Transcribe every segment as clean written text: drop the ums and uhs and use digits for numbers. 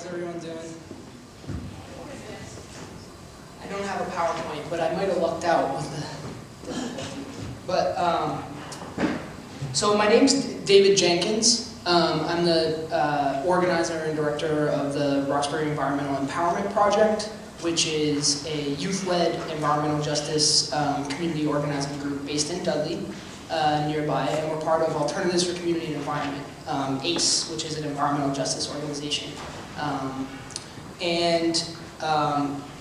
How's everyone doing? I don't have a PowerPoint, but I might have lucked out with the But, so my name's David Jenkins. I'm the organizer and director of the Roxbury Environmental Empowerment Project, which is a youth-led environmental justice community organizing group based in Dudley, nearby, and we're part of Alternatives for Community and Environment, ACE, which is an environmental justice organization.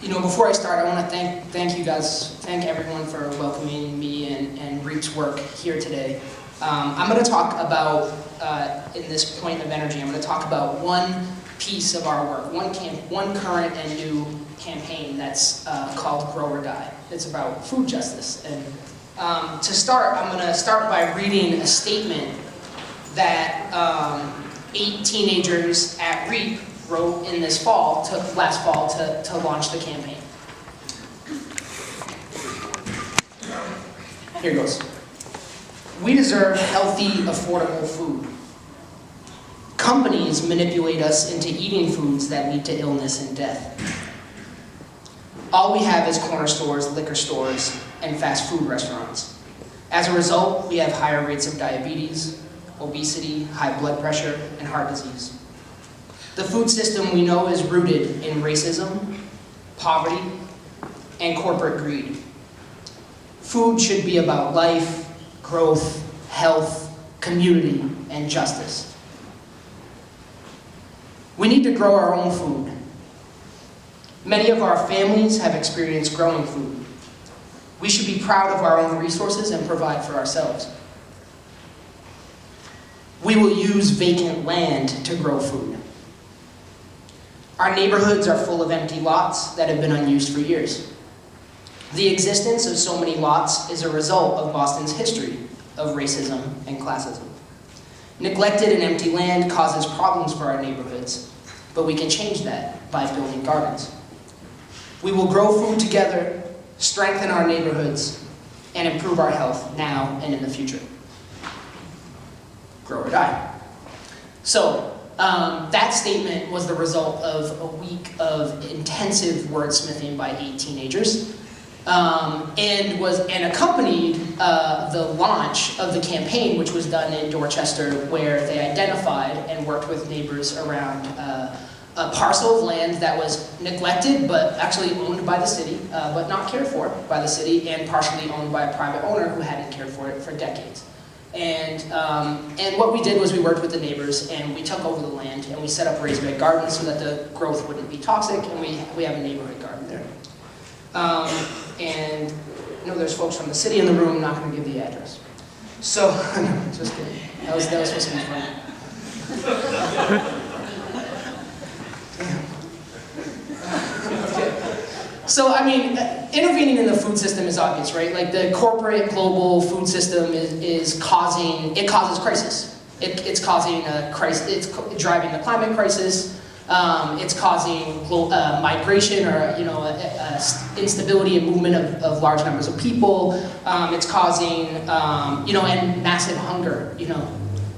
You know, before I start, I want to thank everyone for welcoming me and REAP's work here today. I'm going to talk about, in this point of energy, I'm going to talk about one piece of our work, one current and new campaign that's called Grow or Die. It's about food justice. And to start, I'm going to start by reading a statement that 8 teenagers at REAP wrote in last fall to launch the campaign. Here goes. We deserve healthy, affordable food. Companies manipulate us into eating foods that lead to illness and death. All we have is corner stores, liquor stores, and fast food restaurants. As a result, we have higher rates of diabetes, obesity, high blood pressure, and heart disease. The food system we know is rooted in racism, poverty, and corporate greed. Food should be about life, growth, health, community, and justice. We need to grow our own food. Many of our families have experienced growing food. We should be proud of our own resources and provide for ourselves. We will use vacant land to grow food. Our neighborhoods are full of empty lots that have been unused for years. The existence of so many lots is a result of Boston's history of racism and classism. Neglected and empty land causes problems for our neighborhoods, but we can change that by building gardens. We will grow food together, strengthen our neighborhoods, and improve our health now and in the future. Grow or die. So, that statement was the result of a week of intensive wordsmithing by 8 teenagers, and accompanied the launch of the campaign, which was done in Dorchester, where they identified and worked with neighbors around a parcel of land that was neglected, but actually owned by the city, but not cared for by the city, and partially owned by a private owner who hadn't cared for it for decades. And what we did was we worked with the neighbors, and we took over the land, and we set up raised bed gardens so that the growth wouldn't be toxic, and we have a neighborhood garden there. And I know there's folks from the city in the room. I'm not going to give the address. So, just kidding. That was supposed to be fun. Okay. So, I mean, intervening in the food system is obvious, right? Like, the corporate global food system causes crisis. It's causing a crisis. It's driving the climate crisis. It's causing migration, or instability and movement of large numbers of people. It's causing and massive hunger.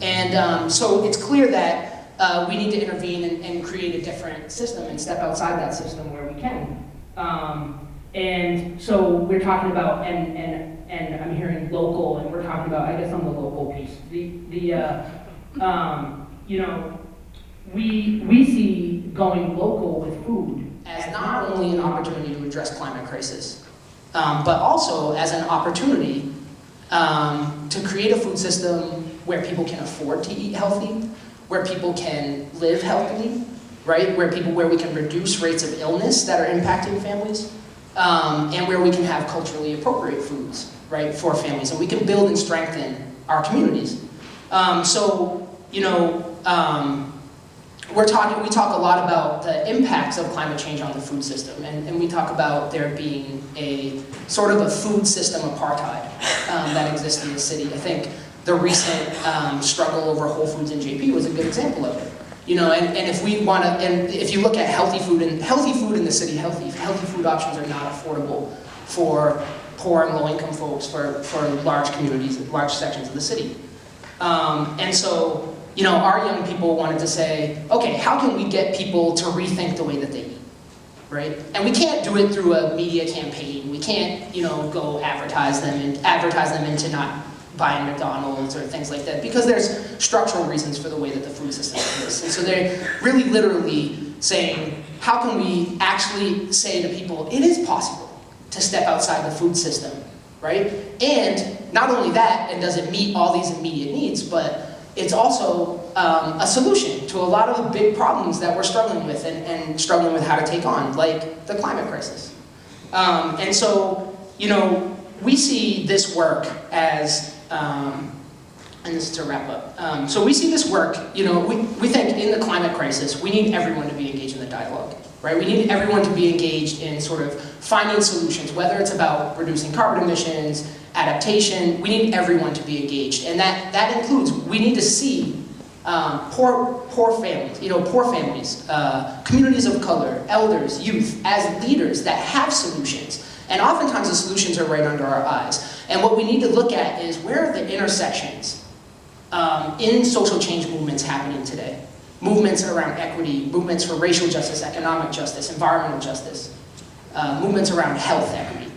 And so it's clear that we need to intervene and create a different system and step outside that system where we can. And so we're talking about, and I'm hearing local, and we're talking about, I guess, on the local piece. We see going local with food as not only an opportunity to address climate crisis, but also as an opportunity to create a food system where people can afford to eat healthy, where people can live healthily, right? Where we can reduce rates of illness that are impacting families, and where we can have culturally appropriate foods, right, for families, and we can build and strengthen our communities. We talk a lot about the impacts of climate change on the food system, and we talk about there being a sort of a food system apartheid that exists in the city. I think the recent struggle over Whole Foods and JP was a good example of it. And if we want to, and if you look at healthy food in the city, healthy food options are not affordable for poor and low-income folks, for large communities, large sections of the city. And so our young people wanted to say, okay, how can we get people to rethink the way that they eat, right? And we can't do it through a media campaign. We can't, go advertise them into not buying McDonald's or things like that, because there's structural reasons for the way that the food system is. And so they're really literally saying, how can we actually say to people, it is possible to step outside the food system, right? And not only that, and does it meet all these immediate needs, but it's also a solution to a lot of the big problems that we're struggling with and struggling with how to take on, like the climate crisis. And so, we see this work as, and this is to wrap up. So we see this work, we think in the climate crisis, we need everyone to be engaged in the dialogue, right? We need everyone to be engaged in sort of finding solutions, whether it's about reducing carbon emissions, adaptation. We need everyone to be engaged. And that includes, we need to see poor families, communities of color, elders, youth, as leaders that have solutions. And oftentimes the solutions are right under our eyes. And what we need to look at is, where are the intersections in social change movements happening today? Movements around equity, movements for racial justice, economic justice, environmental justice, movements around health equity.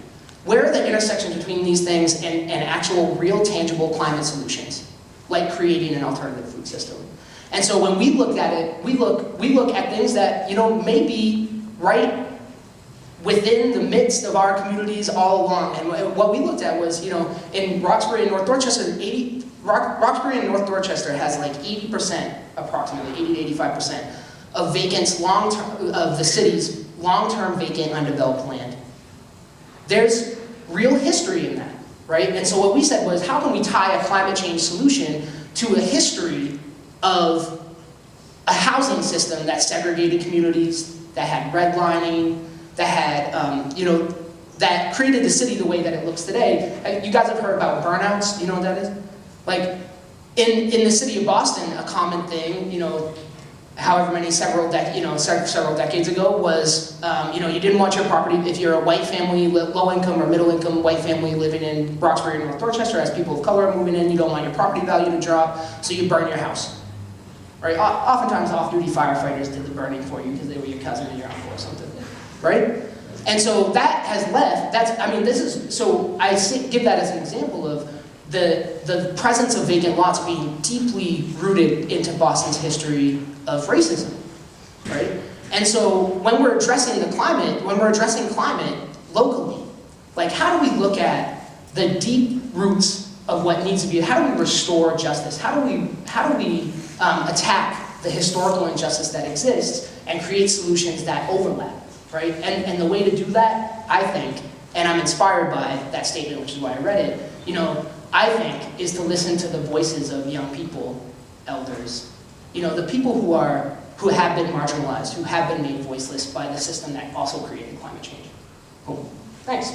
Where are the intersections between these things and actual real tangible climate solutions, like creating an alternative food system? And so when we look at it, we look at things that may be right within the midst of our communities all along. And what we looked at was, in Roxbury and North Dorchester, Roxbury and North Dorchester has like 80%, approximately 80 to 85% of vacants of the city's long-term vacant undeveloped land. There's real history in that, right? And so what we said was, how can we tie a climate change solution to a history of a housing system that segregated communities, that had redlining, that had, that created the city the way that it looks today. You guys have heard about burnouts, you know what that is? Like, in the city of Boston, a common thing, however many, several decades ago was, you didn't want your property, if you're a white family, low income or middle income white family living in Roxbury or North Dorchester, as people of color are moving in, you don't want your property value to drop, so you burn your house. Right? Oftentimes off-duty firefighters did the burning for you because they were your cousin or your uncle or something, right? And so that has left, give that as an example of the presence of vacant lots being deeply rooted into Boston's history of racism, right? And so when we're addressing climate locally, like, how do we look at the deep roots of what needs to be, how do we restore justice? How do we attack the historical injustice that exists and create solutions that overlap, right? And the way to do that, I think, and I'm inspired by that statement, which is why I read it, I think, is to listen to the voices of young people, elders, the people who have been marginalized, who have been made voiceless by the system that also created climate change. Cool. Thanks.